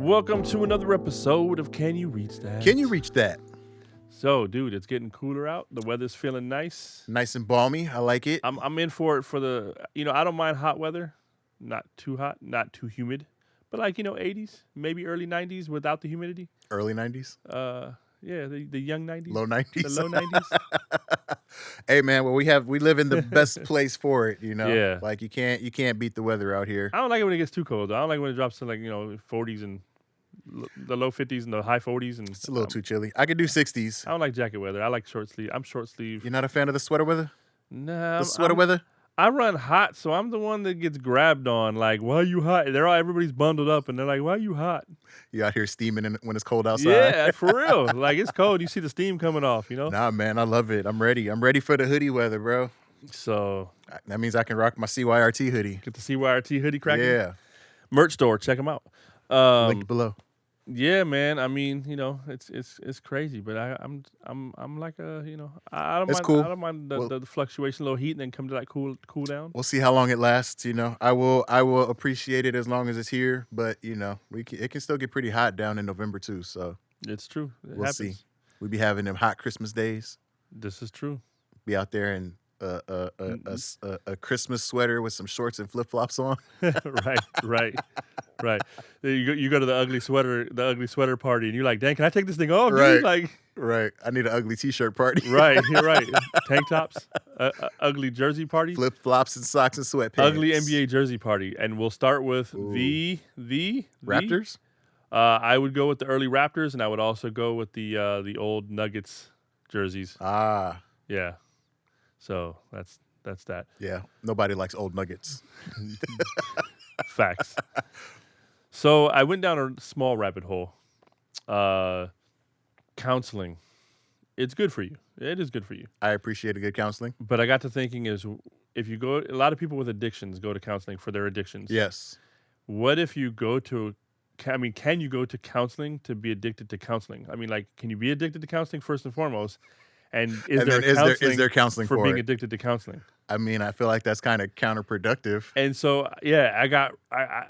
Welcome to another episode of Can You Reach That? Can you reach that? So, dude, it's getting cooler out. The weather's feeling nice. Nice and balmy. I like it. I'm in for it for the, I don't mind hot weather. Not too hot, not too humid. But 80s, maybe early 90s without the humidity. Early 90s? Yeah, the young 90s. Low 90s? The low 90s. Hey, man, well, we live in the best place for it, you know? Yeah. Like, you can't beat the weather out here. I don't like it when it gets too cold, though. I don't like when it drops to 40s and the low 50s and the high 40s. And It's a little too chilly. I could do 60s. I don't like jacket weather. I like short sleeve. I'm short sleeve. You're not a fan of the sweater weather? Nah. The sweater weather? I run hot, so I'm the one that gets grabbed on. Like, why are you hot? Everybody's bundled up, and they're like, why are you hot? You out here steaming when it's cold outside? Yeah, for real. Like, it's cold. You see the steam coming off, Nah, man, I love it. I'm ready. I'm ready for the hoodie weather, bro. So That means I can rock my CYRT hoodie. get the CYRT hoodie cracking. Yeah. Merch store, check them out. Link below. Yeah, man. I mean, it's crazy, but I'm like I don't It's mind. cool. I don't mind the fluctuation, a little heat, and then come to that cool down. We'll see how long it lasts, I will appreciate it as long as it's here, but, it can still get pretty hot down in November, too, so It's true. It we'll happens. see. We be having them hot Christmas days. This is true. Be out there in a Christmas sweater with some shorts and flip-flops on. Right. You go to the ugly sweater party, and you're like, dang, can I take this thing off? Right. Dude? Like, Right. I need an ugly T-shirt party. right. You're right. Tank tops, ugly jersey party, Flip-flops and socks and sweatpants. ugly NBA jersey party, and we'll start with the Raptors? I would go with the early Raptors, and I would also go with the old Nuggets jerseys. Ah, Yeah. So that's that. yeah. Nobody likes old nuggets. Facts. So I went down a small rabbit hole. Counseling. It's good for you. It is good for you. I appreciate a good counseling. But I got to thinking is if you go, a lot of people with addictions go to counseling for their addictions. Yes. What if you go to, can you go to counseling to be addicted to counseling? I mean, can you be addicted to counseling first and foremost? And is there counseling for being it? addicted to counseling? I mean, I feel like that's kind of counterproductive. And so, yeah,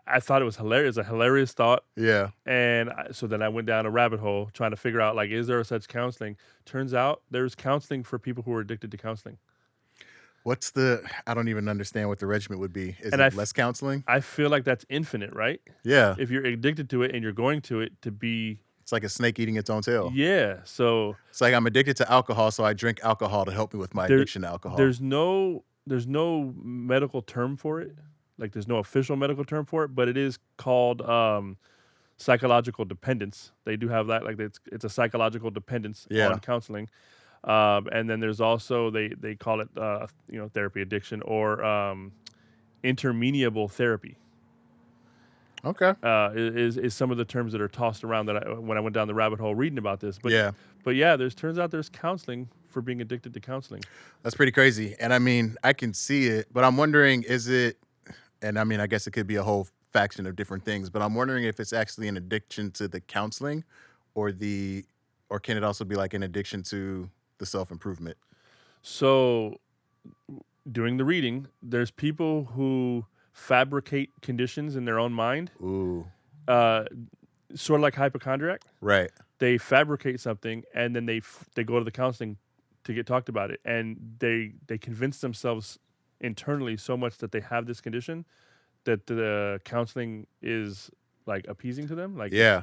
I thought it was hilarious, a hilarious thought. Yeah. And so then I went down a rabbit hole trying to figure out, is there such counseling? Turns out there's counseling for people who are addicted to counseling. I don't even understand what the regimen would be. Is And it less counseling? I feel like that's infinite, right? Yeah. If you're addicted to it and you're going to it to be... It's like a snake eating its own tail. Yeah, so... It's like I'm addicted to alcohol, so I drink alcohol to help me with my addiction to alcohol. There's no medical term for it. There's no official medical term for it, but it is called psychological dependence. They do have that. It's a psychological dependence on counseling. And then there's also, they call it, therapy addiction or intermediable therapy. Okay. Is some of the terms that are tossed around when I went down the rabbit hole reading about this. But turns out there's counseling for being addicted to counseling. That's pretty crazy. And I mean, I can see it, but I'm wondering, I guess it could be a whole faction of different things, but I'm wondering if it's actually an addiction to the counseling or can it also be like an addiction to the self-improvement? So doing the reading, there's people who fabricate conditions in their own mind. Ooh. Sort of like hypochondriac. Right. They fabricate something and then they go to the counseling to get talked about it, and they convince themselves internally so much that they have this condition that the counseling is appeasing to them. Yeah.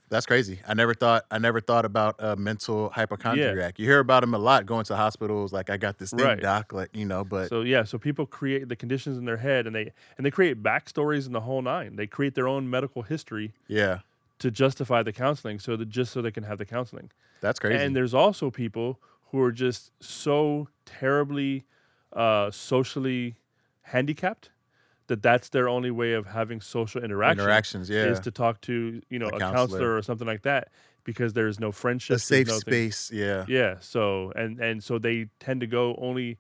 That's crazy. I never thought about a mental hypochondriac. You hear about them a lot going to hospitals. I got this thing, right. doc. But so people create the conditions in their head, and they create backstories in the whole nine. They create their own medical history. Yeah. To justify the counseling, so they can have the counseling. That's crazy. And there's also people who are just so terribly socially handicapped that's their only way of having social interactions. Yeah. Is to talk to a counselor or something like that, because there's no friendship, a safe space. Yeah. Yeah. So and so they tend to go only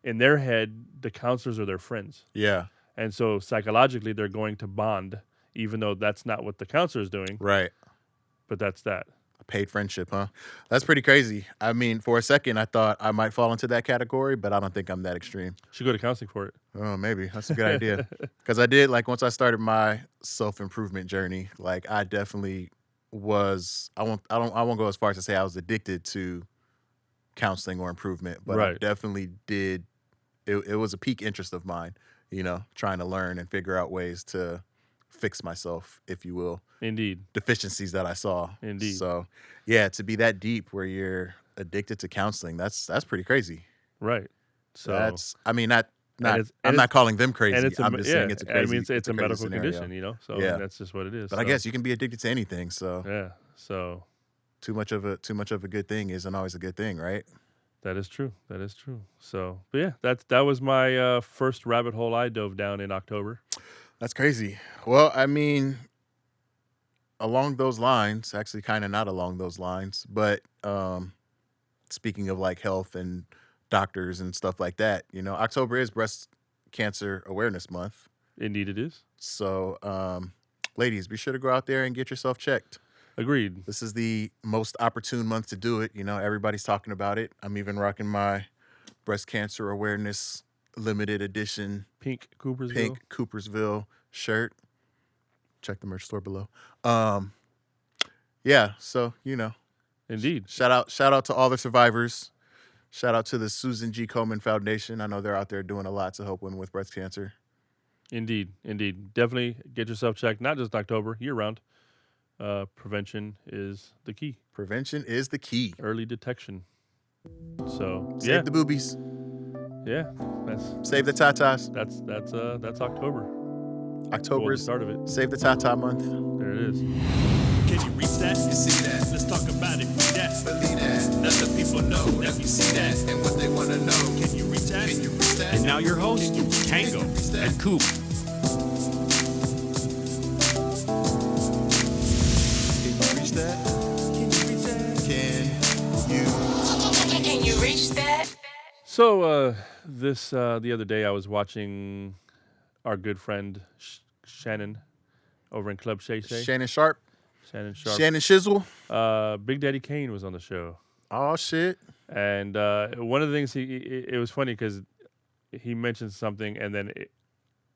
in their head. The counselors are their friends. Yeah. And so psychologically they're going to bond, even though that's not what the counselor is doing. Right. But that's that. Paid friendship, huh? That's pretty crazy. I mean, for a second, I thought I might fall into that category, but I don't think I'm that extreme. Should go to counseling for it. Oh, maybe that's a good idea. Because I did like once I started my self improvement journey, like I definitely was. I won't go as far as to say I was addicted to counseling or improvement, but I Right. definitely did. It was a peak interest of mine, trying to learn and figure out ways to fix myself, if you will, Indeed. deficiencies that I saw. Indeed. So, yeah, to be that deep where you're addicted to counseling, that's pretty crazy. Right. So That's, I mean, it's- I'm not calling them crazy. and it's I'm just saying it's a crazy. I mean, it's a crazy medical scenario. condition, So Yeah. that's just what it is. But I So, guess you can be addicted to anything. So yeah. So too much of a good thing isn't always a good thing, right? that is true. That is true. So, but yeah, that was my first rabbit hole I dove down in October. That's crazy. Well, I mean, along those lines, actually kind of not along those lines, but speaking of like health and doctors and stuff like that, October is Breast Cancer Awareness Month. Indeed, it is. So, ladies, be sure to go out there and get yourself checked. Agreed. This is the most opportune month to do it. Everybody's talking about it. I'm even rocking my Breast Cancer Awareness limited edition Pink Coopersville. pink Coopersville shirt. Check the merch store below. Yeah, so Indeed. shout out to all the survivors. Shout out to the Susan G. Komen Foundation. I know they're out there doing a lot to help women with breast cancer. Indeed. Definitely get yourself checked. Not just October, year round. Prevention is the key. Prevention is the key. Early detection. So Save the boobies. yeah, Save the tatas. that's October. Well, the October's start of it. Save the Tata month. There it is. Can you reach that? You see that? Let's talk about it. Read that. Believe that. Let the people know that you see that and what they want to know. Can you reach that? Can you reach that? And now your host, Tango and Coop. Can you reach that? Can you reach that? Can you reach that? So the other day I was watching our good friend Shannon over in Club Shay Shay. Shannon Sharp. Shannon Sharp. Shannon Shizzle. Big Daddy Kane was on the show. Oh, shit. And one of the things it was funny because he mentioned something, and then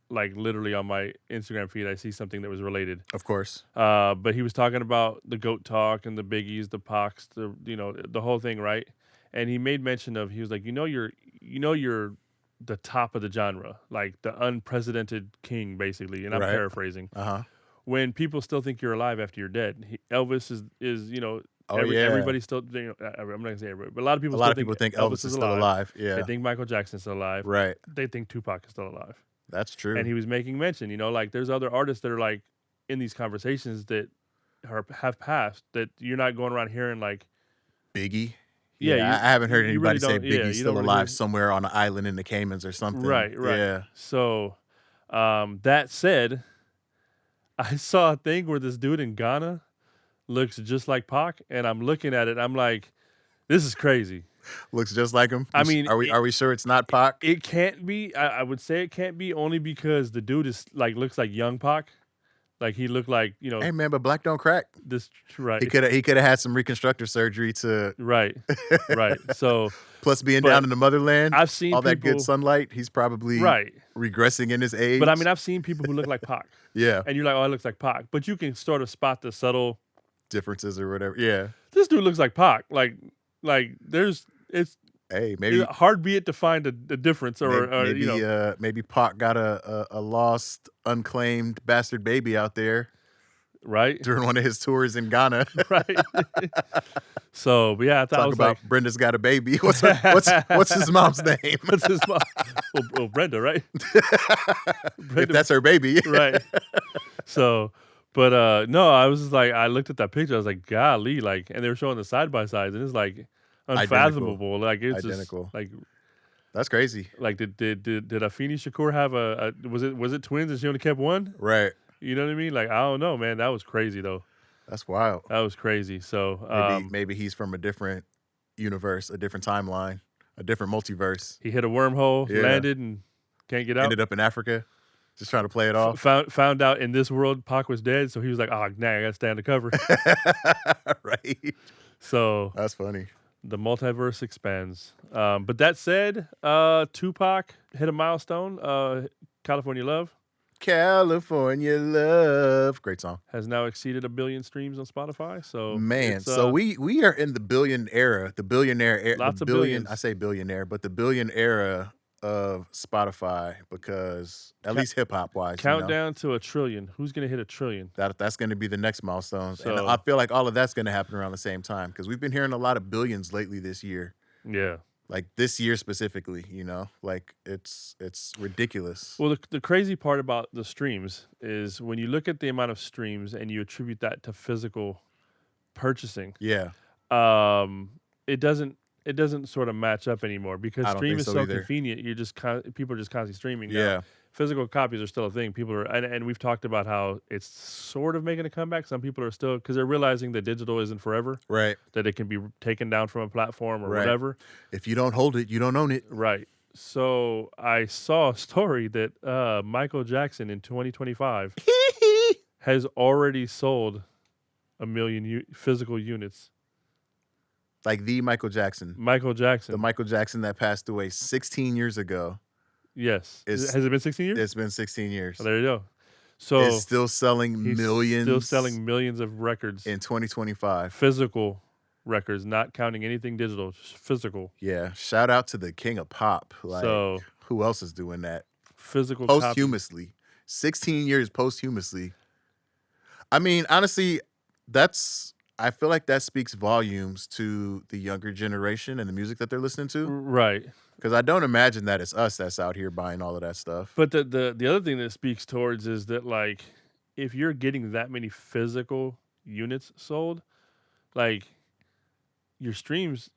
like literally on my Instagram feed, I see something that was related. Of course. But he was talking about the GOAT talk and the Biggies, the Pacs, the whole thing, right? And he made mention of, he was like, you're the top of the genre, like the unprecedented king, basically. And I'm Right. paraphrasing. Uh-huh. When people still think you're alive after you're dead, Elvis is Oh, yeah. everybody still. I'm not gonna say everybody, but a lot of people. A lot still of people think Elvis is still alive. Yeah. They think Michael Jackson's still alive. Right. They think Tupac is still alive. That's true. And he was making mention, like there's other artists that are like in these conversations that have passed that you're not going around hearing like. Biggie. Yeah, I haven't heard you anybody really say don't- yeah, Biggie's you still don't really alive hear- somewhere on an island in the Caymans or something. Right. Yeah. So, that said, I saw a thing where this dude in Ghana looks just like Pac, and I'm looking at it, I'm like, this is crazy. Looks just like him. I mean, are we sure it's not Pac? It can't be. I would say it can't be only because the dude is like looks like young Pac, like he looked like Hey man, but black don't crack. this right. He could have had some reconstructive surgery to Right. So plus being But down in the motherland. I've seen all that people- good sunlight. He's probably right. regressing in his age. But I mean, I've seen people who look like Pac, yeah, and you're like, oh, it looks like Pac, but you can sort of spot the subtle. differences or whatever. Yeah. This dude looks like Pac. Like it's Hey, maybe hard be it to find a difference or maybe Pac got a lost, unclaimed bastard baby out there right. during one of his tours in Ghana. Right. So, but yeah, I thought I Talk was about like, Brenda's got a baby. What's his mom's name? what's his mom? Well, Brenda, right? If that's her baby. Right. So, but no, I was just like, I looked at that picture. I was like, golly, like, and they were showing the side by sides, and it's like unfathomable. Like it's Identical. just like That's crazy. did Afeni Shakur have a was it twins and she only kept one? Right. You know what I mean? Like I don't know, man. That was crazy though. That's wild. That was crazy. So Maybe he's from a different universe, a different timeline, a different multiverse. he hit a wormhole, Yeah. landed, and can't get out. Ended up in Africa. Just trying to play it off. Found out in this world Pac was dead, so he was like, "Oh, nah, I gotta stay undercover." Right. So That's funny. the multiverse expands. But that said, Tupac hit a milestone. California Love California Love. Great song. has now exceeded 1 billion streams on Spotify. So Man, it's, so we are in the billion era, the billionaire era. Lots the of billion, billions. I say billionaire, but the billion era of Spotify, because at least hip hop wise, countdown to 1 trillion. Who's gonna hit 1 trillion? that's going to be the next milestone. And So- I feel like all of that's going to happen around the same time, because we've been hearing a lot of billions lately this year. Yeah. Like this year specifically, like it's ridiculous. Well, the crazy part about the streams is when you look at the amount of streams and you attribute that to physical purchasing, Yeah, it doesn't sort of match up anymore because I don't stream think is so so either. convenient. You're just people are just constantly streaming. Now, yeah, physical copies are still a thing. People are, and we've talked about how it's sort of making a comeback. Some people are still, because they're realizing that digital isn't forever, right. that it can be taken down from a platform or Right. whatever. If you don't hold it, you don't own it. Right. So I saw a story that Michael Jackson in 2025 has already sold 1 million physical units. Like the Michael Jackson, Michael Jackson. the Michael Jackson that passed away 16 years ago. Yes. Is- Has it been 16 years? It's been 16 years. Oh, there you go. So It's still selling he's millions. still selling millions of records, in 2025. physical records, not counting anything digital, just physical. Yeah. Shout out to the king of pop. Like, So- who else is doing that? Physical copies. Posthumously. 16 years posthumously. I mean, honestly, I feel like that speaks volumes to the younger generation and the music that they're listening to. Right. Because I don't imagine that it's us that's out here buying all of that stuff. But the other thing that speaks towards is that, like, if you're getting that many physical units sold, like, your streams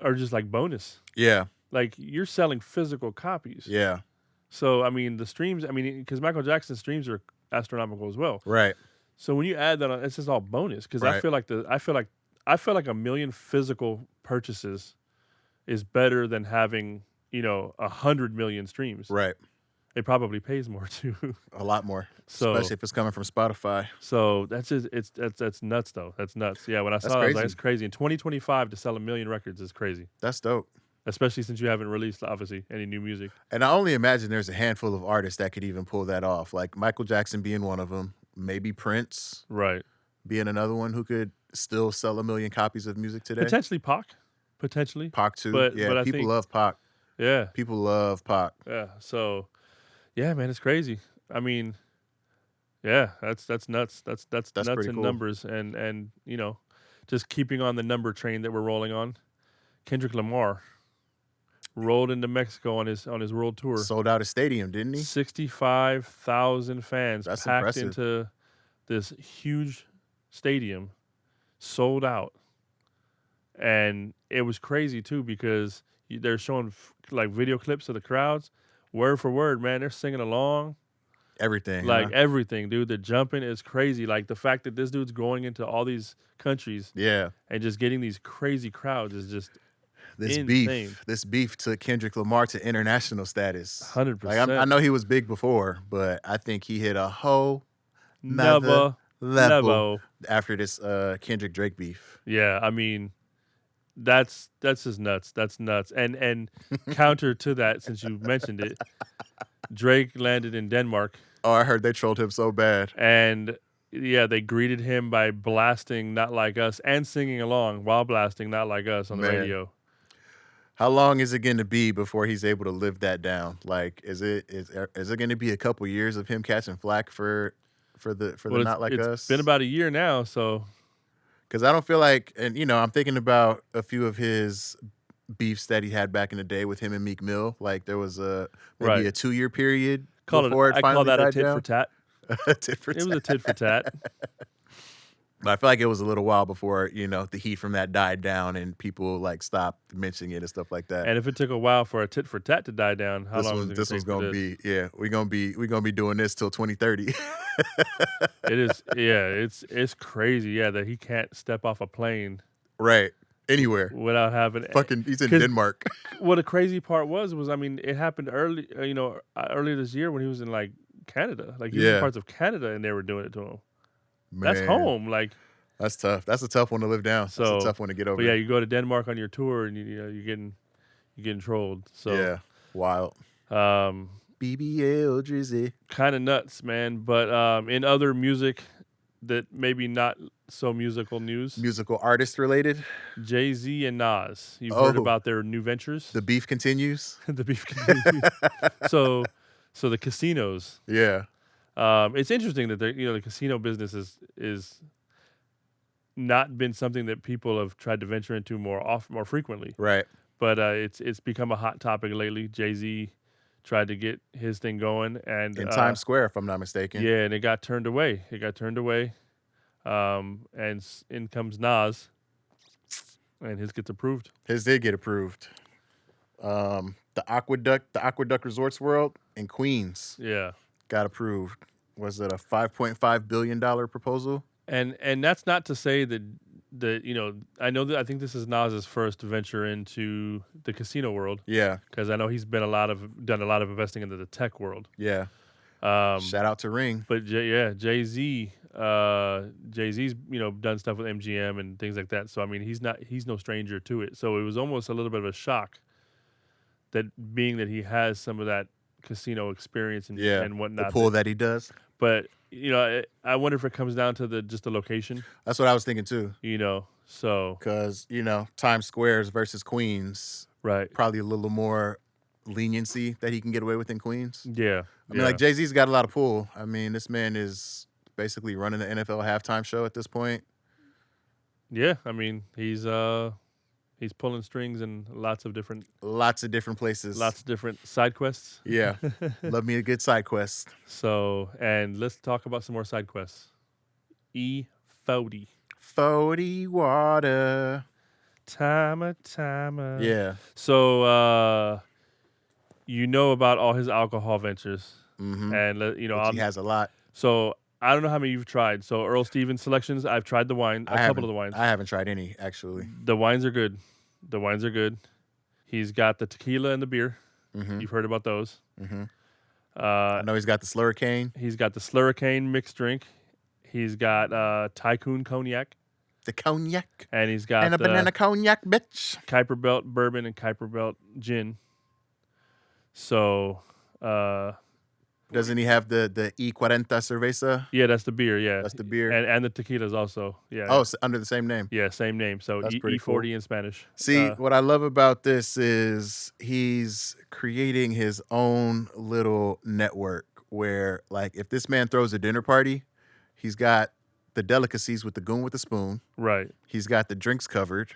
are just like bonus. Yeah. Like, you're selling physical copies. Yeah. So I mean, the streams. I mean, because Michael Jackson's streams are astronomical as well. Right. So when you add that on, it's just all bonus. Because I Right. feel like 1 million physical purchases is better than having 100 million streams. Right. It probably pays more too. A lot more. So- Especially if it's coming from Spotify. So that's just that's nuts though. That's nuts. Yeah, when I saw it, I was like, crazy. it's crazy. In 2025 to sell 1 million records is crazy. That's dope. Especially since you haven't released obviously any new music. And I only imagine there's a handful of artists that could even pull that off. Like Michael Jackson being one of them. Maybe Prince Right. being another one who could still sell 1 million copies of music today. Potentially Pac. Potentially. Pac too. But Yeah, I people think- love Pac. Yeah. People love Pac. Yeah. So yeah, man, it's crazy. I mean, yeah, that's nuts. That's nuts pretty in cool. numbers and just keeping on the number train that we're rolling on. Kendrick Lamar rolled into Mexico on his world tour. Sold out a stadium, didn't he? 65,000 fans That's packed impressive. into this huge stadium, sold out. And it was crazy too because they're showing like video clips of the crowds, word for word, man. They're singing along, Everything. like huh? everything, dude. They're jumping is crazy. Like the fact that this dude's going into all these countries Yeah. and just getting these crazy crowds is just This insane. beef took Kendrick Lamar to international status. 100%. Like I know he was big before, but I think he hit a whole never level after this Kendrick Drake beef. Yeah, I mean, that's just nuts. That's nuts. And counter to that, since you mentioned it, Drake landed in Denmark, Oh, I heard they trolled him so bad. and yeah, they greeted him by blasting "Not Like Us" and singing along while blasting "Not Like Us" on the Man. radio. How long is it going to be before he's able to live that down? Like, is it going to be a couple years of him catching flack for the Not Like Us? It's been about a year now, so Because I don't feel like, and I'm thinking about a few of his beefs that he had back in the day with him and Meek Mill. Like there was maybe Right. a 2-year period I before it call finally that a died tit down. for tat. Tit for It was tat. a tit for tat. But I feel like it was a little while before the heat from that died down and people like stopped mentioning it and stuff like that. And if it took a while for a tit for tat to die down, how long was it this gonna was take for gonna this? be we're gonna be doing this till 2030. It is, yeah, it's crazy, yeah, that he can't step off a plane Right. anywhere. without having Fucking, he's in 'cause Denmark. What the crazy part was I mean, it happened early, earlier this year when he was in like Canada, like he was in Yeah. parts of Canada, and they were doing it to him. Man, That's home, like That's tough. That's a tough one to live down. so. That's a tough one to get over. But yeah, you go to Denmark on your tour, and you're getting trolled. So Yeah, wild. um, BBL Drizzy. kind of nuts, man. But in other music that maybe not so musical news, Musical artist related. Z and Nas. You've heard Oh. about their new ventures. The beef continues. The beef continues. so the casinos. Yeah. It's interesting that the casino business is not been something that people have tried to venture into more frequently. Right. But it's become a hot topic lately. Jay-Z tried to get his thing going, and In Times Square, if I'm not mistaken. yeah, and it got turned away. In comes Nas, and his gets approved. His did get approved. The Aqueduct Resorts World in Queens Yeah, got approved. Was it a $5.5 billion proposal? and that's not to say that I think this is Nas's first venture into the casino world, Yeah. because I know he's done a lot of investing into the tech world. Yeah. Um, Shout out to Ring. But Jay-Z's done stuff with MGM and things like that. So I mean, he's no stranger to it. So it was almost a little bit of a shock that he has some of that casino experience and Yeah. and whatnot. The pull that he does. But I wonder if it comes down to just the location. That's what I was thinking too. So Because, Times Squares versus Queens, right, probably a little more leniency that he can get away with in Queens. yeah. I mean, like Jay-Z's got a lot of pull. I mean, this man is basically running the NFL halftime show at this point. Yeah, I mean, he's pulling strings in lots of different places. lots of different side quests. Yeah. Love me a good side quest. So, and let's talk about some more side quests. E40. 40 water. Timer. Yeah. So, about all his alcohol ventures. Mm-hmm. And, He has a lot. So, I don't know how many you've tried. So, Earl Stevens selections, I've tried a couple of the wines. I haven't tried any, actually. The wines are good. He's got the tequila and the beer. Mm-hmm. You've heard about those. Mm-hmm. I know he's got the Slurricane. He's got the Slurricane mixed drink. He's got Tycoon Cognac. The cognac. And he's got And a banana cognac, bitch. Kuiper Belt Bourbon and Kuiper Belt Gin. So, Doesn't he have the E40 cerveza? yeah, that's the beer, yeah. That's the beer. And the tequilas also, yeah. Oh, so under the same name. Yeah, same name. So That's pretty E40 cool. in Spanish. See, what I love about this is he's creating his own little network where, like, if this man throws a dinner party, he's got the delicacies with the goon with the spoon. Right. He's got the drinks covered.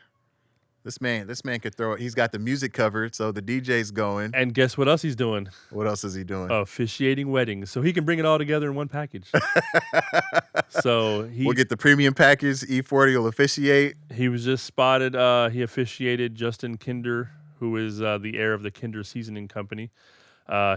This man could throw it. He's got the music covered, so the DJ's going. And guess what else he's doing? What else is he doing? Officiating weddings. So he can bring it all together in one package. So We'll get the premium package. E40 will officiate. he was just spotted. He officiated Justin Kinder, who is the heir of the Kinder Seasoning Company.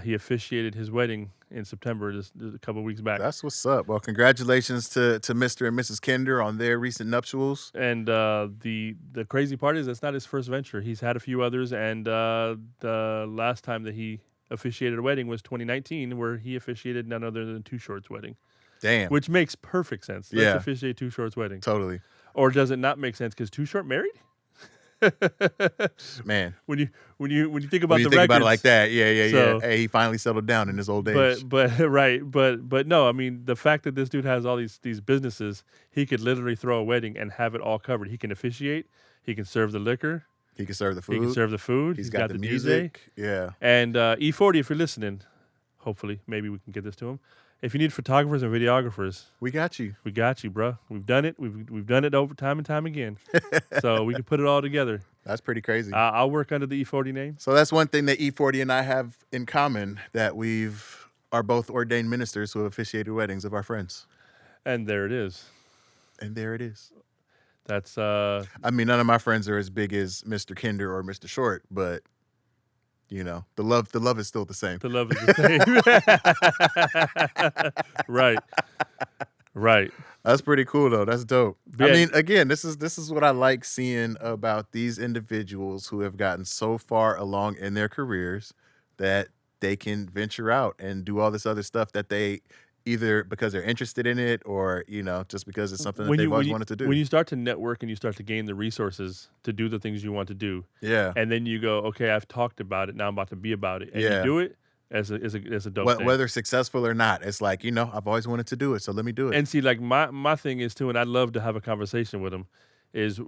He officiated his wedding in September, just a couple of weeks back. That's what's up. Well, congratulations to Mr. and Mrs. Kinder on their recent nuptials. And the crazy part is that's not his first venture. He's had a few others, and the last time that he officiated a wedding was 2019, where he officiated none other than Too Short's wedding. Damn. Which makes perfect sense. Let's Yeah. officiate Too Short's wedding. Totally. Or does it not make sense because Too Short married? Man. When you think about When you the think about records, it like that, yeah. So- Hey, he finally settled down in his old age. but no, I mean the fact that this dude has all these businesses, he could literally throw a wedding and have it all covered. He can officiate, he can serve the liquor, He can serve the food. he can serve the food. He's got the DJ. music. Yeah. And E40, if you're listening, hopefully maybe we can get this to him. If you need photographers and videographers, We got you. we got you, bro. We've done it. We've done it over time and time again. So we can put it all together. That's pretty crazy. I'll work under the E40 name. So that's one thing that E40 and I have in common, that are both ordained ministers who have officiated weddings of our friends. And there it is. And there it is. That's I mean, none of my friends are as big as Mr. Kinder or Mr. Short, but the love is still the same. the love is the same. Right. That's pretty cool though. That's dope. I Yeah. mean, again, this is what I like seeing about these individuals who have gotten so far along in their careers that they can venture out and do all this other stuff that they either because they're interested in it or, just because it's something that when they've you always wanted to do. when you start to network and you start to gain the resources to do the things you want to do, Yeah. and then you go, okay, I've talked about it, now I'm about to be about it, and Yeah. you do it as a dope thing. Whether successful or not, it's like, I've always wanted to do it, so let me do it. And see, like my thing is too, and I'd love to have a conversation with him, is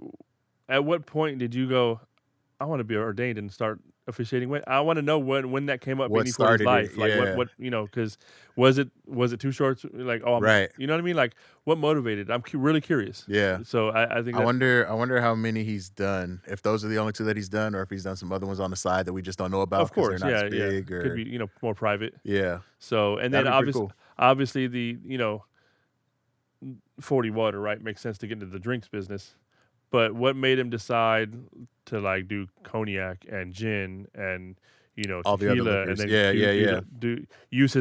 at what point did you go, I want to be ordained and start officiating? I want to know when that came up What in each started it, life. Like yeah. what because was it too short? Like Right. You know what I mean? Like what motivated? I'm really curious. Yeah. So I think I wonder how many he's done. If those are the only two that he's done, or if he's done some other ones on the side that we just don't know about. Of course, they're not yeah, as big, yeah. or Could be more private. yeah. So and then That'd be pretty obviously the 40 water, right, makes sense to get into the drinks business. But what made him decide to like do cognac and gin and All the other tequila liquors. and then Yeah. use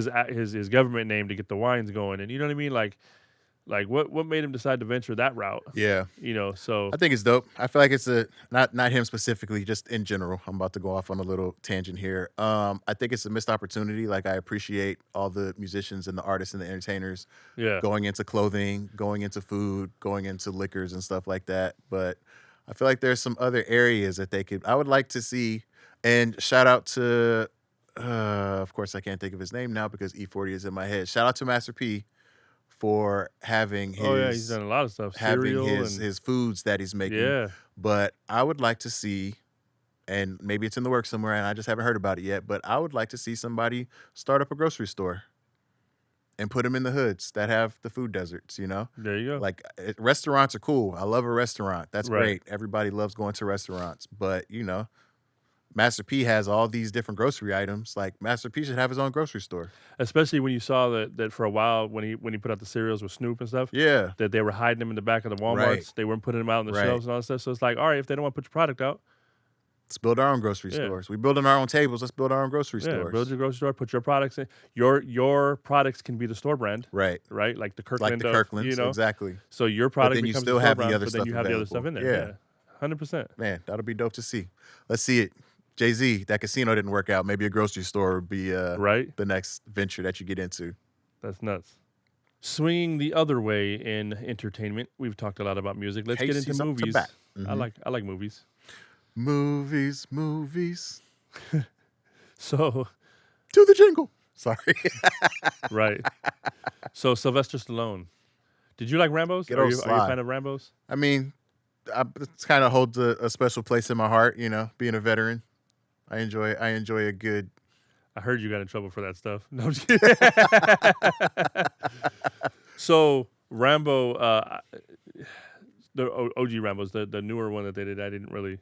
his government name to get the wines going, and you know what I mean? Like what made him decide to venture that route? Yeah. So I think it's dope. I feel like it's not him specifically, just in general. I'm about to go off on a little tangent here. I think it's a missed opportunity. Like, I appreciate all the musicians and the artists and the entertainers yeah, going into clothing, going into food, going into liquors and stuff like that. But I feel like there's some other areas that I would like to see. And shout out to, of course, I can't think of his name now because E40 is in my head. Shout out to Master P for having he's done a lot of stuff. having Cereal his foods that he's making. yeah, But I would like to see, and maybe it's in the works somewhere and I just haven't heard about it yet, but I would like to see somebody start up a grocery store and put them in the hoods that have the food deserts, there you go. Like, restaurants are cool. I love a restaurant. That's Right. great. Everybody loves going to restaurants. But, Master P has all these different grocery items. Like, Master P should have his own grocery store. Especially when you saw that for a while when he put out the cereals with Snoop and stuff. Yeah. That they were hiding them in the back of the Walmarts. Right. They weren't putting them out on the Right. shelves and all that stuff. So it's like, all right, if they don't want to put your product out, Let's build our own grocery Yeah. stores. We building our own tables. Let's build our own grocery stores. build your grocery store, put your products in. Your products can be the store brand, Right. right? Like the Kirkland, Like the Kirklands. Exactly. So your product then you becomes still the store have the brand, other but then stuff you have the other stuff in there. available. Yeah, 100%. Man, that'll be dope to see. Let's see it. Jay-Z, that casino didn't work out. Maybe a grocery store would be Right? the next venture that you get into. That's nuts. Swinging the other way in entertainment, we've talked a lot about music. Let's get Casey's into up to movies. bat. I like movies. Movies. So To the jingle. Sorry. right. So Sylvester Stallone. Did you like Rambos? Get Are on you a slide. fan of Rambos? I mean, it kind of holds a special place in my heart, being a veteran. I enjoy a good. I heard you got in trouble for that stuff. No, I'm just kidding. So Rambo, the OG Rambos, the newer one that they did, I didn't really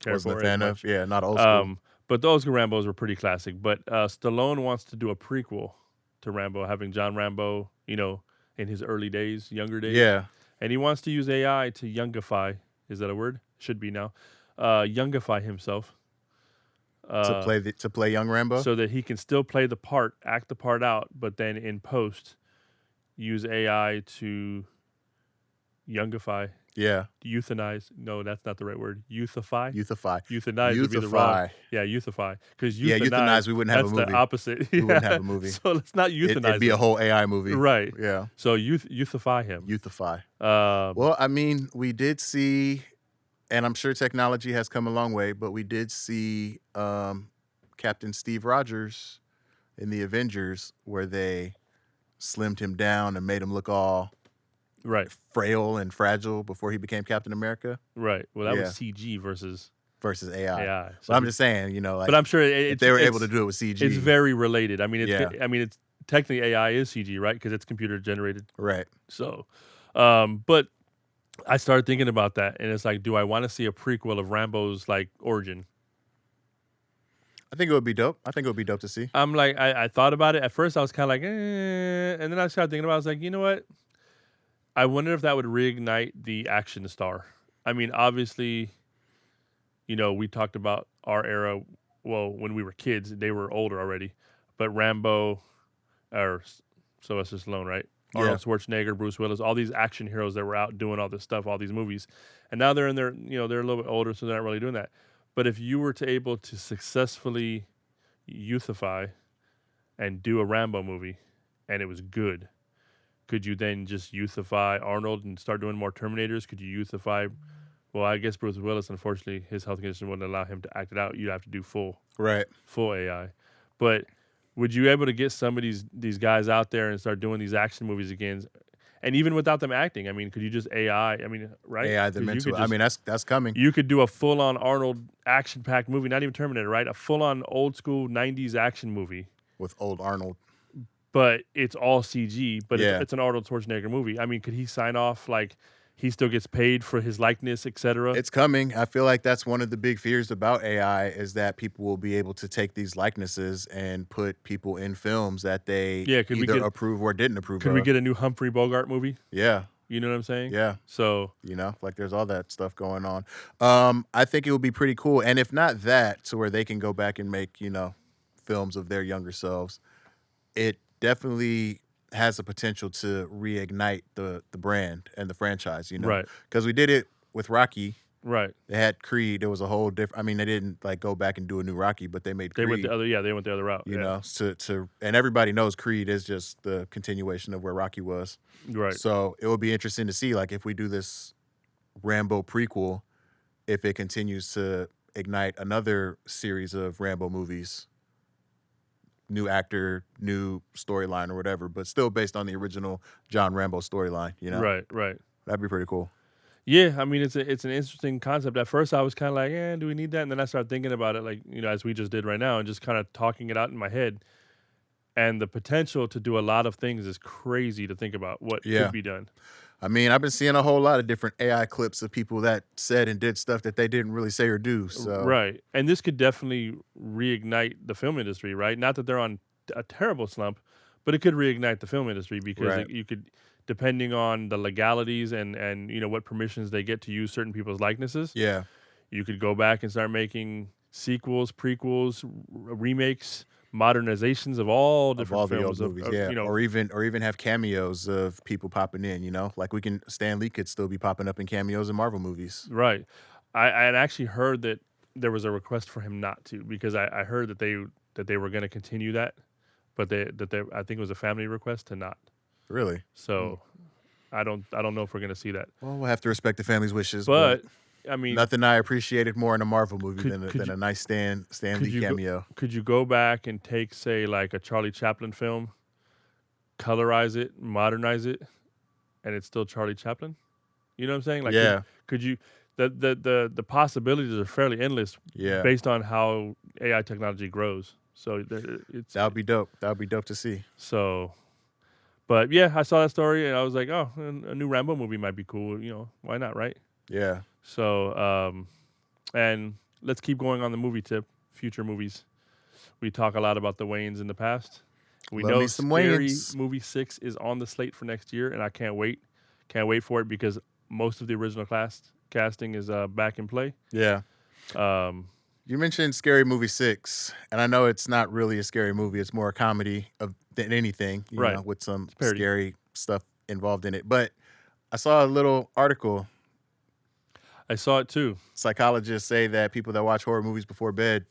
care Wasn't for a fan as of. much. Yeah, not old school. But those Rambos were pretty classic. But Stallone wants to do a prequel to Rambo, having John Rambo, in his early days, younger days. Yeah. And he wants to use AI to youngify. Is that a word? Should be now. Youngify himself. To play young Rambo. So that he can still play the part, act the part out, but then in post, use AI to youngify, Yeah. euthanize. No, that's not the right word. Youthify. Youthify. Euthanize would be the wrong. Euthify. Yeah, youthify. Because Yeah, euthanize, we wouldn't have a that's movie. the opposite. We wouldn't have a movie. So let's not euthanize. It'd be a him. whole AI movie. Right. Yeah. So youthify him. Youthify. Um, Well, I mean, we did see, and I'm sure technology has come a long way, but we did see Captain Steve Rogers in the Avengers where they slimmed him down and made him look all right. frail and fragile before he became Captain America Right. Well, that Yeah. was CG versus versus AI. AI. But I'm just saying, like, but I'm sure if they were able to do it with CG. It's very related. I mean, Yeah. it's technically AI is CG, right? Because it's computer generated. right. So, but I started thinking about that, and it's like, do I want to see a prequel of Rambo's like origin? I think it would be dope. To see. I'm like, I thought about it at first. I was kind of like, and then I started thinking about. It. I was like, you know what? I wonder if that would reignite the action star. I mean, obviously, we talked about our era. Well, when we were kids, they were older already, but Rambo or Sylvester Stallone, right? Arnold Schwarzenegger, Bruce Willis, all these action heroes that were out doing all this stuff, all these movies. And now they're in their, they're a little bit older, so they're not really doing that. But if you were to able to successfully youthify and do a Rambo movie and it was good, could you then just youthify Arnold and start doing more Terminators? Could you youthify, well, I guess Bruce Willis, unfortunately, his health condition wouldn't allow him to act it out. You'd have to do full AI. But would you able to get some of these guys out there and start doing these action movies again? And even without them acting, I mean, could you just AI? I mean, right? AI them into it. I mean, that's coming. You could do a full-on Arnold action-packed movie, not even Terminator, right? A full-on old-school 90s action movie. With old Arnold. But it's all CG, but it's an Arnold Schwarzenegger movie. I mean, could he sign off like he still gets paid for his likeness, etc.? It's coming. I feel like that's one of the big fears about AI is that people will be able to take these likenesses and put people in films that they either approve or didn't approve of. Could we get a new Humphrey Bogart movie? Yeah. You know what I'm saying? Yeah. So, like there's all that stuff going on. I think it would be pretty cool. And if not that, to where they can go back and make, films of their younger selves, it definitely has the potential to reignite the brand and the franchise, Right. Because we did it with Rocky. Right. They had Creed. There was a whole different. I mean, they didn't like go back and do a new Rocky, but they made Creed. They went the other route. You know, and everybody knows Creed is just the continuation of where Rocky was. Right. So it would be interesting to see, like, if we do this Rambo prequel, if it continues to ignite another series of Rambo movies. New actor, new storyline or whatever, but still based on the original John Rambo storyline, Right. That'd be pretty cool. Yeah, I mean, it's an interesting concept. At first, I was kind of like, do we need that? And then I started thinking about it, like, as we just did right now, and just kind of talking it out in my head. And the potential to do a lot of things is crazy to think about what could be done. I mean, I've been seeing a whole lot of different AI clips of people that said and did stuff that they didn't really say or do. So. Right. And this could definitely reignite the film industry, right? Not that they're on a terrible slump, but it could reignite the film industry because you could, depending on the legalities and what permissions they get to use certain people's likenesses. Yeah. You could go back and start making sequels, prequels, remakes, modernizations of all different films, the old movies, or even have cameos of people popping in. Like Stan Lee could still be popping up in cameos in Marvel movies. Right. I had actually heard that there was a request for him not to, because I heard that they were going to continue that, but I think it was a family request to not. Really? So I don't know if we're going to see that. Well, we'll have to respect the family's wishes, but I mean, nothing I appreciated more in a Marvel movie than a nice Stan Lee cameo. Could you go back and take, say, like a Charlie Chaplin film, colorize it, modernize it, and it's still Charlie Chaplin? You know what I'm saying? Like, could you? The possibilities are fairly endless. Yeah. Based on how AI technology grows. So that would be dope. That would be dope to see. So, but yeah, I saw that story and I was like, oh, a new Rambo movie might be cool. Why not, right? Yeah. So, and let's keep going on the movie tip. Future movies. We talk a lot about the Wayans in the past. We know Scary Movie 6 is on the slate for next year, and I can't wait. Can't wait for it because most of the original casting is back in play. Yeah. You mentioned Scary Movie 6, and I know it's not really a scary movie. It's more a comedy than anything, you know, with some scary stuff involved in it. But I saw a little article. I saw it too. Psychologists say that people that watch horror movies before bed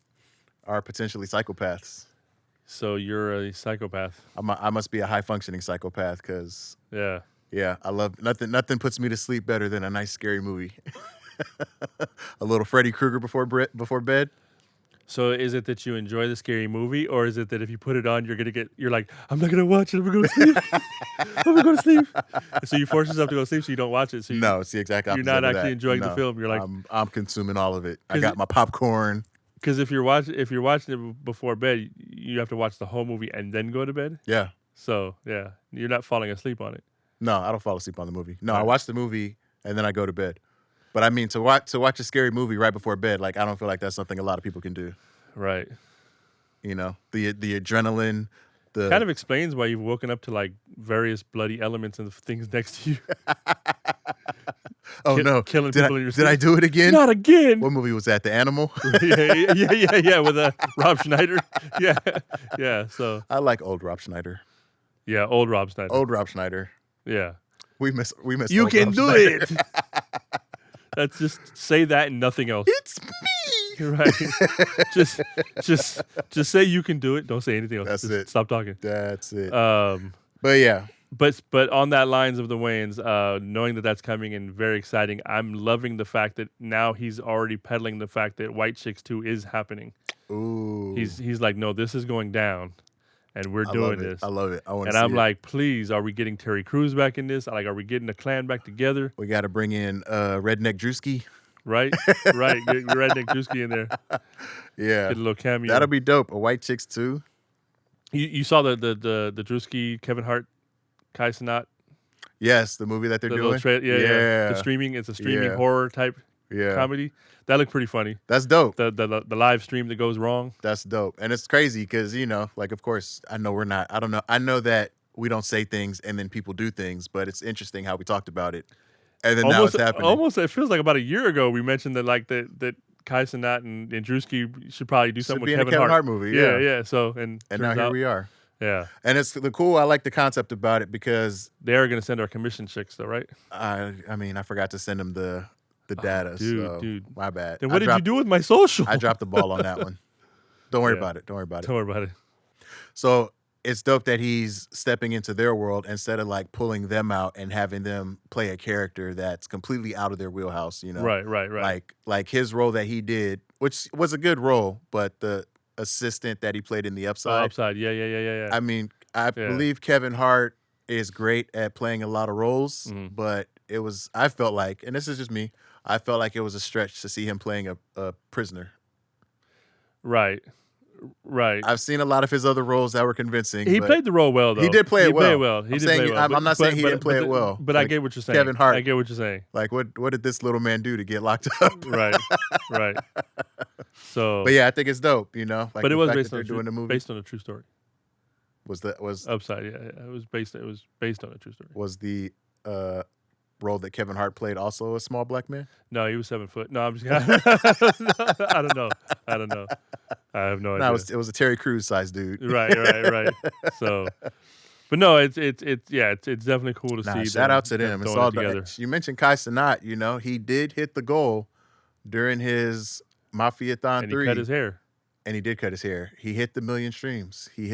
are potentially psychopaths. So you're a psychopath. I must be a high-functioning psychopath because... Yeah, I love nothing puts me to sleep better than a nice scary movie. A little Freddy Krueger before bed. So is it that you enjoy the scary movie, or is it that if you put it on, you're like, I'm not gonna watch it. I'm gonna go to sleep. I'm gonna go to sleep. So you force yourself to go to sleep, so you don't watch it. So no, it's the exact opposite. You're not actually enjoying the film. You're like, I'm consuming all of it. I got my popcorn. Because if you're watching it before bed, you have to watch the whole movie and then go to bed. Yeah. So yeah, you're not falling asleep on it. No, I don't fall asleep on the movie. No, I watch the movie and then I go to bed. But I mean, to watch a scary movie right before bed, like I don't feel like that's something a lot of people can do. Right. The adrenaline. Kind of explains why you've woken up to like various bloody elements and things next to you. Oh no! Killing people in your sleep. Did I do it again? Not again. What movie was that? The Animal? yeah. With Rob Schneider. Yeah. So I like old Rob Schneider. Yeah, old Rob Schneider. Old Rob Schneider. Yeah. We miss. You old can Rob do Schneider. it. That's just say that and nothing else. It's me. Right. just say you can do it. Don't say anything else. That's Just it. Stop talking. That's it. Um, But yeah, but on that lines of the Wayans, knowing that that's coming and very exciting, I'm loving the fact that now he's already peddling the fact that White Chicks 2 is happening. ooh, He's like, no, this is going down, and we're I doing love it. this. I love it. I want to. And see I'm it. like, please, are we getting Terry Crews back in this? Like, are we getting the clan back together? we got to bring in Redneck Drewski. Right, right. Get Redneck Drewski in there. Yeah, Get a little cameo. that'll be dope. A White Chicks 2. You saw the Drewski, Kevin Hart, Kai Cenat, Yes, the movie that they're the doing. little yeah. The streaming, it's a streaming Yeah. horror type Yeah. comedy. That looked pretty funny. That's dope. The live stream that goes wrong. That's dope. And it's crazy because, like, of course, I know we're not, I don't know. I know that we don't say things and then people do things, but it's interesting how we talked about it. And then now it's happening. Almost, it feels like about a year ago we mentioned that that Kai Cenat and Drewski should probably do something be with in a Kevin Kevin Hart. Hart movie, Yeah, yeah. So and And now turns here out- we are. Yeah, And it's the cool. I like the concept about it because they are going to send our commission chicks though, right? I mean, I forgot to send them the data. dude. My bad. Then what did you do with my social? I dropped the ball on that one. Don't worry Yeah. about it. Don't worry about it. Don't worry about it. So it's dope that he's stepping into their world instead of like pulling them out and having them play a character that's completely out of their wheelhouse. Right. Like his role that he did, which was a good role, but the assistant that he played in The Upside. Upside. Yeah. I mean, I believe Kevin Hart is great at playing a lot of roles, but I felt like, and this is just me, I felt like it was a stretch to see him playing a prisoner. Right. I've seen a lot of his other roles that were convincing. He but played the role well, though. He did play it well. He did play well. I'm not saying he didn't play it well. But I Like, get what you're saying. Kevin Hart. I get what you're saying. Like, what did this little man do to get locked up? Right. So, But yeah, I think it's dope, Like but it the was fact based that on they're doing the movie. based on a true story. Was Upside, yeah. It was based on a true story. was the role that Kevin Hart played also a small black man? No, he was 7 foot. No, I'm just I don't know. I have no idea. No, it was a Terry Crews sized dude. Right. So, but no, it's definitely cool to see. Shout out to them. It's throwing all it together. You mentioned Kai Cenat, he did hit the goal during his Mafia-thon And 3. he cut his hair. And he did cut his hair. He hit the 1 million streams. The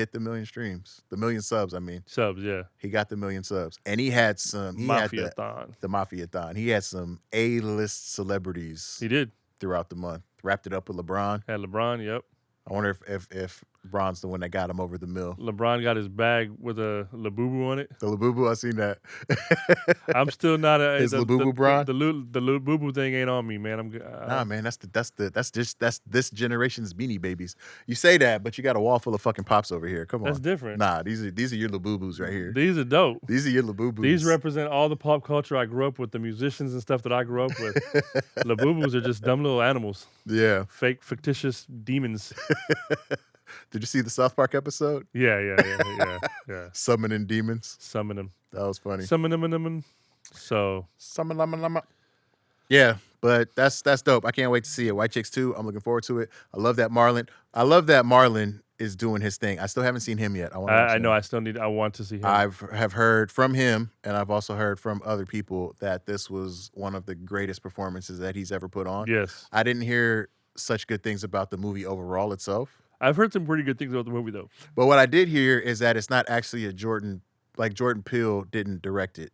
1 million subs, I mean. Subs, yeah. He got the 1 million subs. And he had some Mafia-thon. the Mafia-thon. He had some A-list celebrities He did. throughout the month. Wrapped it up with LeBron. Had LeBron, yep. I wonder if LeBron's the one that got him over the mill. LeBron got his bag with a Labubu on it. The Labubu, I seen that. I'm still not a His Labubu Bron? The Labubu thing ain't on me, man. Nah, man, that's this generation's Beanie Babies. You say that, but you got a wall full of fucking pops over here. Come on, That's different. Nah, these are your Labubus right here. These are dope. These are your Labubus. These represent all the pop culture I grew up with, the musicians and stuff that I grew up with. Labubus are just dumb little animals, Yeah. fake, fictitious demons. Did you see the South Park episode? Yeah. Summoning demons. Summon them. That was funny. Summon them. So, Summon lama. Yeah, but that's dope. I can't wait to see it. White Chicks 2, I'm looking forward to it. I love that Marlon is doing his thing. I still haven't seen him yet. I know I want to see him. I have heard from him, and I've also heard from other people that this was one of the greatest performances that he's ever put on. Yes. I didn't hear such good things about the movie overall itself. I've heard some pretty good things about the movie, though. But what I did hear is that it's not actually Jordan Peele didn't direct it.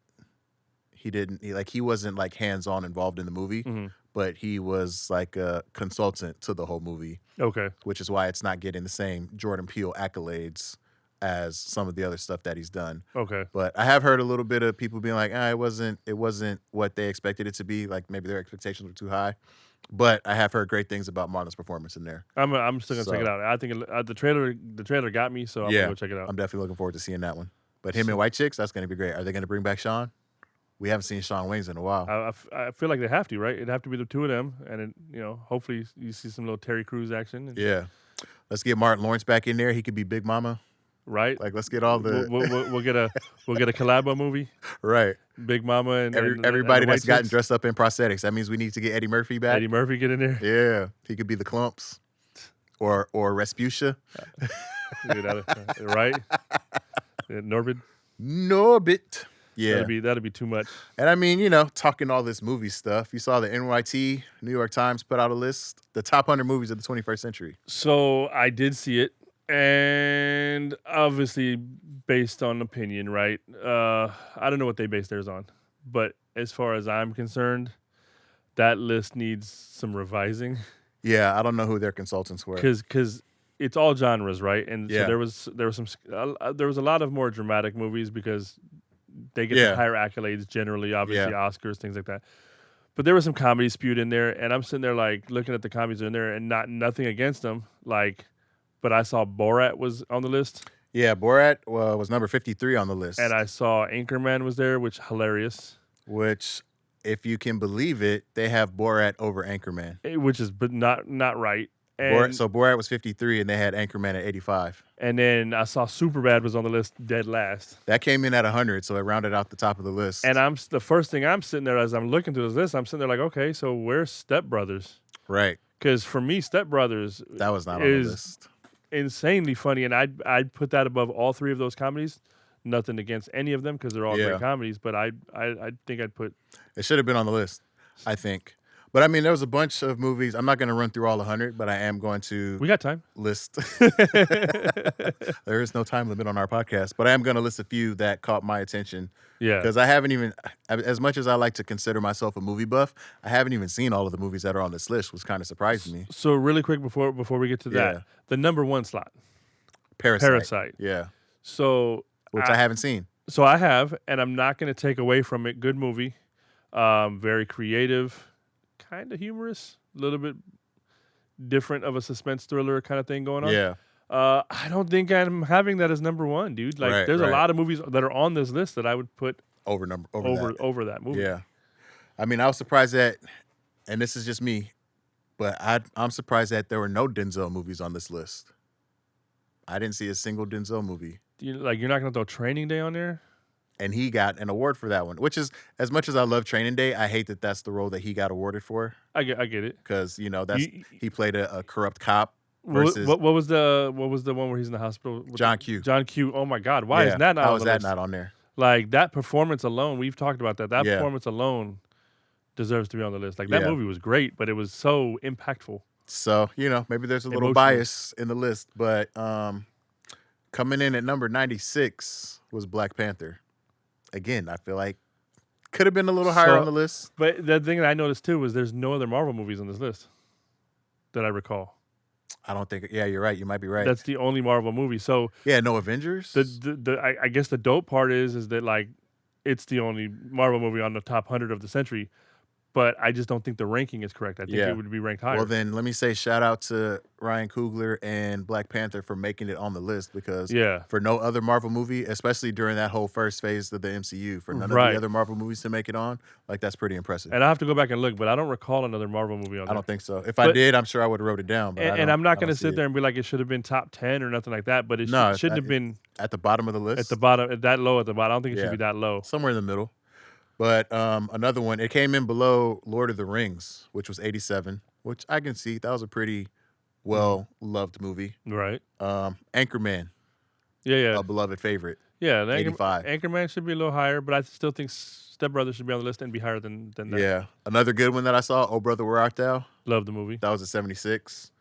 He wasn't like hands-on involved in the movie, but he was like a consultant to the whole movie. Okay. Which is why it's not getting the same Jordan Peele accolades as some of the other stuff that he's done. Okay. But I have heard a little bit of people being like, it wasn't what they expected it to be. Like maybe their expectations were too high. But I have heard great things about Marlon's performance in there. I'm still gonna check it out. I think the trailer got me, so I'm gonna go check it out. I'm definitely looking forward to seeing that one. But him and White Chicks, that's gonna be great. Are they gonna bring back Sean? We haven't seen Sean Waynes in a while. I feel like they have to, right? It'd have to be the two of them, and hopefully you see some little Terry Crews action. Yeah, let's get Martin Lawrence back in there. He could be Big Mama, right? Like let's get all the we'll get a collabo movie, right? Big Mama and everybody and that's gotten Chicks. dressed up in prosthetics. That means we need to get Eddie Murphy back. Eddie Murphy get in there. Yeah, he could be the Clumps, or Respucia. Right? Norbit. No a bit. Yeah. That'd be too much. And I mean, talking all this movie stuff, you saw the NYT, New York Times, put out a list, the top 100 movies of the 21st century. So I did see it, and obviously based on opinion, right? I don't know what they base theirs on, but as far as I'm concerned, that list needs some revising. Yeah, I don't know who their consultants were. Because it's all genres, right? And Yeah. so there was a lot of more dramatic movies because they get Yeah. the higher accolades generally, obviously Yeah. Oscars, things like that. But there was some comedy spewed in there, and I'm sitting there like looking at the comedies in there, and nothing against them, like. But I saw Borat was on the list, Yeah, Borat was number 53 on the list. and I saw Anchorman was there, which hilarious. Which, if you can believe it, they have Borat over Anchorman. Which is but not right. And, So Borat was 53, and they had Anchorman at 85. and then I saw Superbad was on the list, dead last. That came in at 100, so it rounded out the top of the list. And the first thing I'm sitting there as I'm looking through this list, I'm sitting there like, okay, so where's Step Brothers? right, Because for me, Step Brothers that was not on the is list. insanely funny, and I'd put that above all three of those comedies. Nothing against any of them because they're all Yeah. great comedies, but I think I'd put. It should have been on the list, I think. But I mean, there was a bunch of movies. I'm not going to run through all 100, but I am going to We got time. list. There is no time limit on our podcast, but I am going to list a few that caught my attention. Yeah. Because I haven't even, as much as I like to consider myself a movie buff, I haven't even seen all of the movies that are on this list, which kind of surprised me. So really quick before we get to that, Yeah. the number one slot, Parasite. Yeah. So Which I haven't seen. So I have, and I'm not going to take away from it. Good movie, very creative, kind of humorous, a little bit different of a suspense thriller kind of thing going on. Yeah. I don't think I'm having that as number one, dude. Like, Right, there's right. a lot of movies that are on this list that I would put Over that movie. Yeah. I mean, I was surprised that, and this is just me, but I'm surprised that there were no Denzel movies on this list. I didn't see a single Denzel movie. You're not going to throw Training Day on there? And he got an award for that one, which is, as much as I love Training Day, I hate that that's the role that he got awarded for. I get it. Because, You- he played a corrupt cop What, versus what was the one where he's in the hospital? with John Q. John Q. Oh my God, why is that not? How on is the that list? not on there? Like, that performance alone, we've talked about that. That Yeah. performance alone deserves to be on the list. Like, that Yeah. movie was great, but it was so impactful. So, maybe there's a little Emotional. bias in the list, but coming in at number 96 was Black Panther. Again, I feel like could have been a little higher So- on the list. But the thing that I noticed too was there's no other Marvel movies on this list that I recall. I don't think. Yeah, you're right. You might be right. That's the only Marvel movie. So yeah, no Avengers. I guess the dope part is that, like, it's the only Marvel movie on the top 100 of the century. But I just don't think the ranking is correct. I think Yeah. it would be ranked higher. Well, then let me say shout out to Ryan Coogler and Black Panther for making it on the list because Yeah. for no other Marvel movie, especially during that whole first phase of the MCU, for none of Right. the other Marvel movies to make it on, like that's pretty impressive. And I have to go back and look, but I don't recall another Marvel movie on I there. don't think so. If I But- did, I'm sure I would have wrote it down. But And I'm not going to see sit there and be like it should have been top 10 or nothing like that. But it No, shouldn't have been at the bottom of the list. at the bottom, that low at the bottom. I don't think it Yeah. should be that low. Somewhere in the middle. But another one, it came in below Lord of the Rings, which was 87, which I can see. That was a pretty well-loved movie. Right. Anchorman, Yeah. a beloved favorite. Yeah, the 85. Anchorman should be a little higher, but I still think Step Brothers should be on the list and be higher than that. Yeah. Another good one that I saw, Oh Brother, Where Art Thou? Love the movie. That was at 76.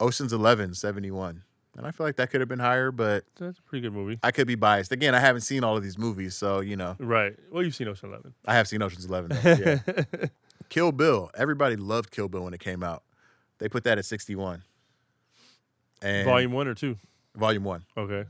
Ocean's 11, 71. And I feel like that could have been higher, but That's a pretty good movie. I could be biased. Again, I haven't seen all of these movies, so, Right. Well, you've seen Ocean 11. I have seen Ocean's 11, though. Yeah. Kill Bill. Everybody loved Kill Bill when it came out. They put that at 61. And Volume 1 or 2? Volume 1. Okay.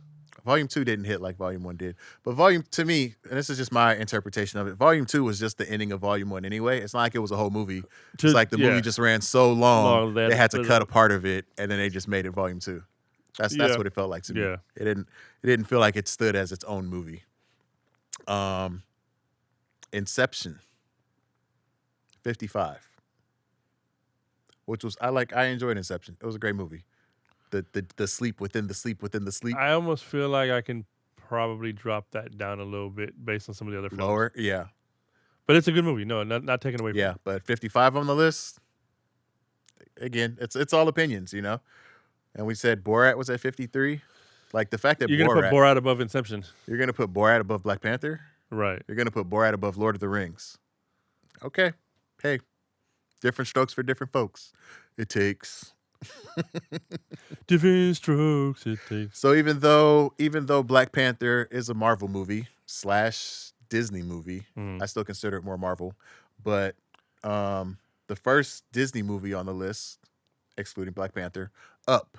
Volume 2 didn't hit like Volume 1 did. But to me, and this is just my interpretation of it, Volume 2 was just the ending of Volume 1 anyway. It's not like it was a whole movie. It's like the movie just ran so long, they had to cut a part of it, and then they just made it Volume 2. That's what it felt like to me. Yeah. It didn't feel like it stood as its own movie. Inception, 55. Which was I enjoyed Inception. It was a great movie. The sleep within the sleep within the sleep. I almost feel like I can probably drop that down a little bit based on some of the other films. Lower, yeah. But it's a good movie. No, not taken away from Yeah, it. but 55 on the list. Again, it's all opinions, And we said Borat was at 53. Like the fact that You're gonna put Borat above Inception, you're gonna put Borat above Black Panther. right? You're gonna put Borat above Lord of the Rings. Okay, hey, different strokes for different folks. It takes. Different strokes it takes. So even though Black Panther is a Marvel movie / Disney movie, I still consider it more Marvel. But the first Disney movie on the list, excluding Black Panther, Up,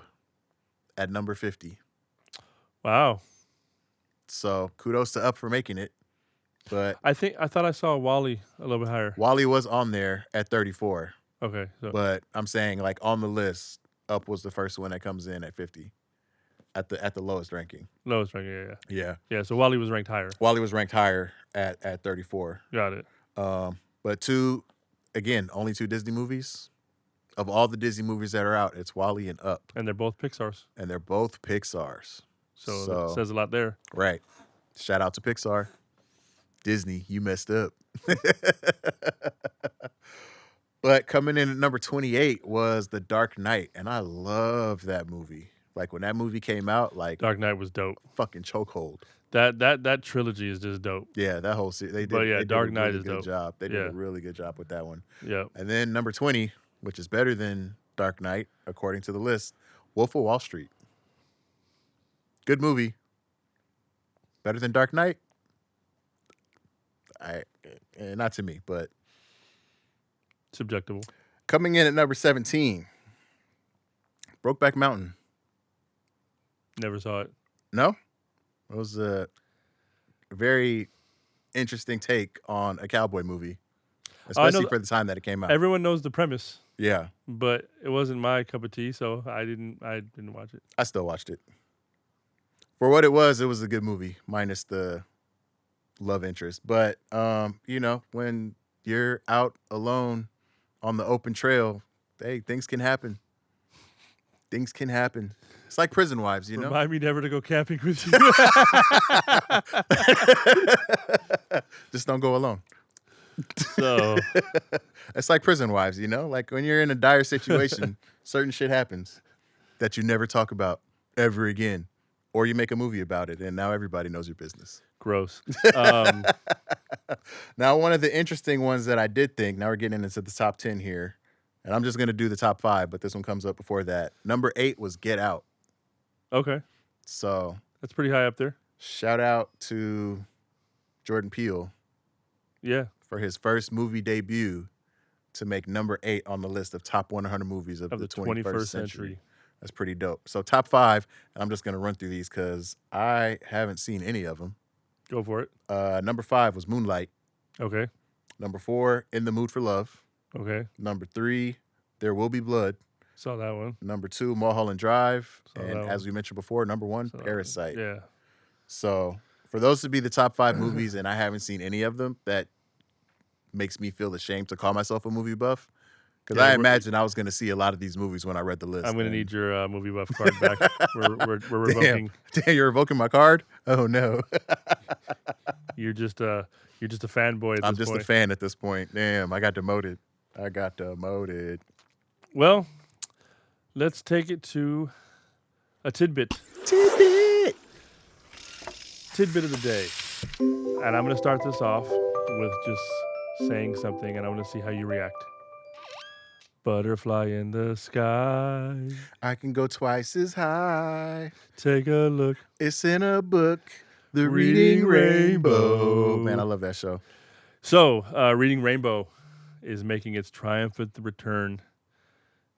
at number 50. Wow. So kudos to Up for making it. But I thought I saw Wally a little bit higher. Wally was on there at 34. Okay, so But I'm saying like on the list, Up was the first one that comes in at 50. At the lowest ranking. lowest ranking, Yeah. yeah. So Wally was ranked higher. Wally was ranked higher at 34. Got it. But only two Disney movies. Of all the Disney movies that are out, it's Wally and Up. And they're both Pixar's, And they're both Pixar's. so that says a lot there. Right. Shout out to Pixar. Disney, you messed up. But coming in at number 28 was The Dark Knight. And I love that movie. Like when that movie came out, like Dark Knight was dope. fucking chokehold. That trilogy is just dope. Yeah, that whole series. They But yeah, did Dark a Knight really is good dope. job. They did Yeah. a really good job with that one. Yeah. And then number 20, which is better than Dark Knight, according to the list, Wolf of Wall Street. Good movie. Better than Dark Knight? Not to me, but Subjectable. coming in at number 17, Brokeback Mountain. Never saw it. No? It was a very interesting take on a cowboy movie, especially for the time that it came out. Everyone knows the premise, Yeah, but it wasn't my cup of tea, so I didn't watch it. I still watched it. For what it was a good movie, minus the love interest. But, when you're out alone on the open trail, hey, things can happen. Things can happen. It's like Prison Wives, Remind me never to go camping with you. Just don't go alone. So It's like Prison Wives, Like when you're in a dire situation, certain shit happens that you never talk about ever again. Or you make a movie about it, and now everybody knows your business. gross. Now, one of the interesting ones that I did think, now we're getting into the top 10 here, and I'm just going to do the top 5, but this one comes up before that. Number 8 was Get Out. Okay, So that's pretty high up there. shout out to Jordan Peele Yeah, for his first movie debut to make number 8 on the list of top 100 movies of of the the 21st century. That's pretty dope. So top 5, and I'm just going to run through these because I haven't seen any of them. Go for it. Number 5 was Moonlight. Okay, Number 4, In the Mood for Love. okay. Number 3, There Will Be Blood. Saw that one. Number 2, Mulholland Drive. Saw And that one. as we mentioned before, number 1, Saw that one. Parasite. Yeah. So for those to be the top 5 movies and I haven't seen any of them, that makes me feel ashamed to call myself a movie buff. Because Yeah, I we're- imagine I was going to see a lot of these movies when I read the list. I'm gonna and- need your movie buff card back. We're revoking. Damn, you're revoking my card? Oh, no. You're just a fanboy at I'm this just point. a fan at this point. Damn, I got demoted. Well, let's take it to a tidbit. Tidbit of the day. And I'm going to start this off with just saying something, and I want to see how you react. Butterfly in the sky. I can go twice as high. Take a look. It's in a book. The Reading Reading Rainbow. Rainbow. Man, I love that show. So, Reading Rainbow is making its triumphant return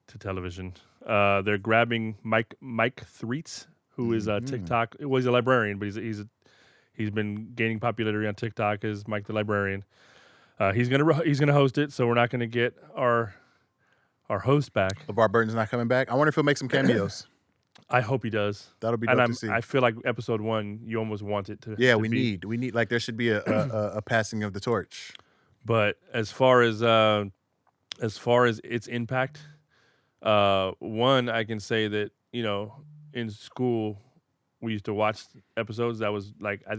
to television. They're grabbing Mike Threets, who is a TikTok. Well, he's a librarian, but he's been gaining popularity on TikTok as Mike the Librarian. He's gonna host it, so we're not gonna get our host back. LeVar Burton's not coming back. I wonder if he'll make some cameos. I hope he does. That'll be And dope to see. I feel like episode 1, you almost want it to. Yeah, to we be. need like there should be a passing of the torch. But as far as its impact, one, I can say that in school we used to watch episodes that was like I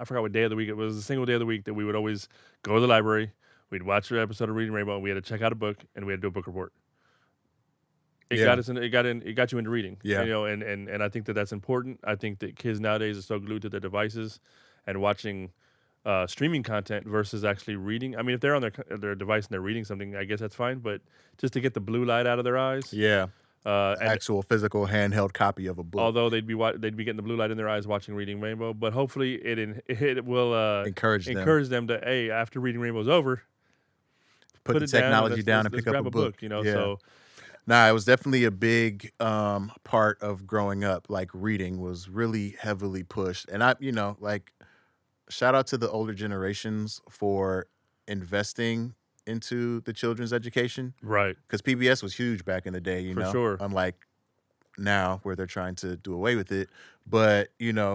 forgot what day of the week it was. A single day of the week that we would always go to the library. We'd watch an episode of Reading Rainbow. And we had to check out a book and we had to do a book report. It Yeah. got us in. It got you into reading. Yeah. You know, and I think that that's important. I think that kids nowadays are so glued to their devices and watching streaming content versus actually reading. I mean, if they're on their device and they're reading something, I guess that's fine. But just to get the blue light out of their eyes, Yeah. and Actual physical handheld copy of a book. although they'd be getting the blue light in their eyes watching Reading Rainbow, but hopefully it will Encourage them. them to, hey, after Reading Rainbow's over, Put the it down, technology let's- down let's- and let's pick up grab a book. You know, Yeah. so Nah, it was definitely a big part of growing up. Like reading was really heavily pushed. And like shout out to the older generations for investing into the children's education. right. Because PBS was huge back in the day, For sure. Unlike now where they're trying to do away with it. But,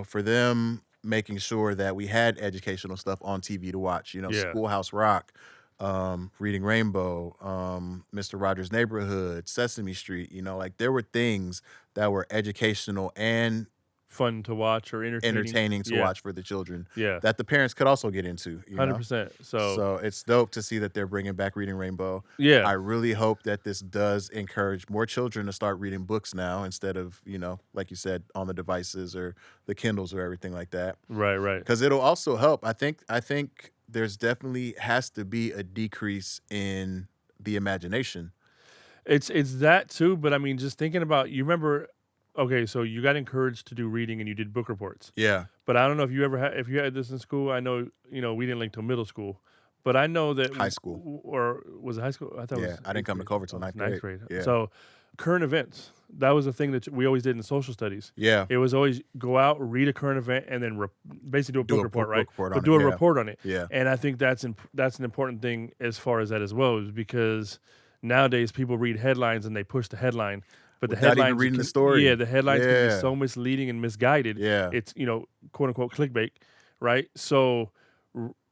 for them making sure that we had educational stuff on TV to watch, Yeah. Schoolhouse Rock, Reading Rainbow, Mr. Rogers' Neighborhood, Sesame Street, like there were things that were educational and Fun to watch or entertaining to Yeah. watch for the children Yeah, that the parents could also get into. 100%. So it's dope to see that they're bringing back Reading Rainbow. yeah, I really hope that this does encourage more children to start reading books now instead of, like you said, on the devices or the Kindles or everything like that. right. Because it'll also help. I think there's definitely has to be a decrease in the imagination. It's that too, but I mean, just thinking about, you remember, okay, so you got encouraged to do reading and you did book reports. Yeah. But I don't know if you ever if you had this in school. I know, we didn't link till middle school, but I know that High school. or was it high school? I thought it Yeah, was I didn't come to eighth Culver till grade. ninth grade. Yeah. So current events, that was the thing that we always did in social studies. Yeah. It was always go out, read a current event, and then basically do a book report, right? report But on do it, a yeah. report on it. Yeah. And I think that's an important thing as far as that as well, is because nowadays people read headlines and they push the headline, but Without the even headlines reading the story. Yeah, the headlines can be Yeah. so misleading and misguided. Yeah. It's quote unquote clickbait, right? So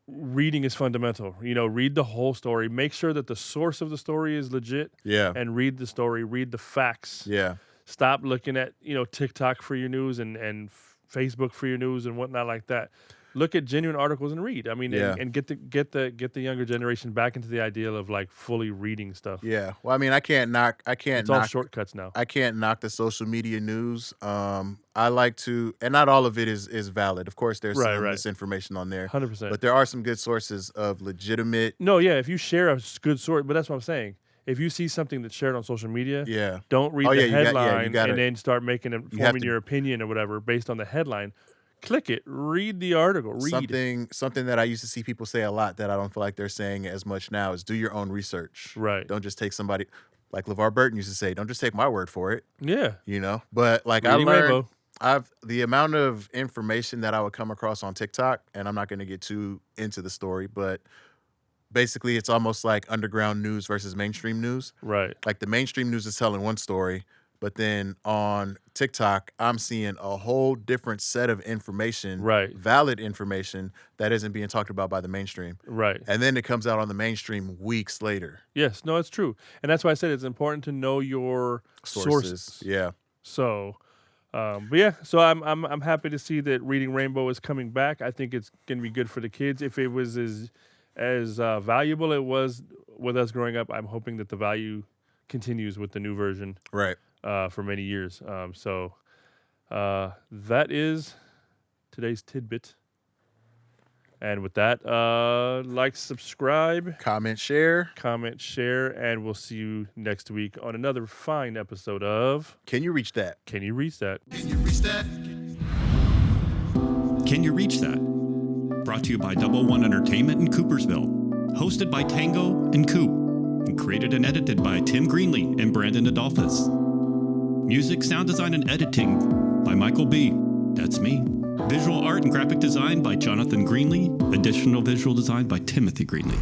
reading is fundamental. Read the whole story. Make sure that the source of the story is legit. Yeah. And read the story. Read the facts. Yeah. Stop looking at TikTok for your news and Facebook for your news and whatnot like that. Look at genuine articles and read. I mean, Yeah. and get the younger generation back into the ideal of like fully reading stuff. Yeah. Well, I mean, It's all shortcuts now. I can't knock the social media news. I like to, and not all of it is valid. Of course, there's some Right. misinformation on there, 100%. but there are some good sources of legitimate. No, yeah, if you share a good source, but that's what I'm saying. If you see something that's shared on social media, Yeah. don't read Oh, the yeah, you got- headline you gotta- and then start forming your opinion or whatever based on the headline. Click it. Read the article. Read. Something that I used to see people say a lot that I don't feel like they're saying as much now is do your own research. Right. Don't just take somebody like LeVar Burton used to say, don't just take my word for it. Yeah. But like Reading I learned, Rainbow. the amount of information that I would come across on TikTok, and I'm not going to get too into the story, but basically it's almost like underground news versus mainstream news. Right. Like the mainstream news is telling one story, but then on TikTok, I'm seeing a whole different set of information, Right. valid information that isn't being talked about by the mainstream. Right. And then it comes out on the mainstream weeks later. Yes. No, it's true. And that's why I said it's important to know your sources. Yeah. So, but yeah, so I'm happy to see that Reading Rainbow is coming back. I think it's going to be good for the kids. If it was as valuable it was with us growing up, I'm hoping that the value continues with the new version Right. for many years. So that is today's tidbit. And with that, like, subscribe, Comment, share. comment, share, and we'll see you next week on another fine episode of Can you reach that? Can You Reach That? Can you reach that? Can You Reach That? Brought to you by Double One Entertainment in Coopersville. Hosted by Tango and Coop. And created and edited by Tim Greenlee and Brandon Adolphus. Music, sound design, and editing by Michael B. That's me. Visual art and graphic design by Jonathan Greenlee. Additional visual design by Timothy Greenlee.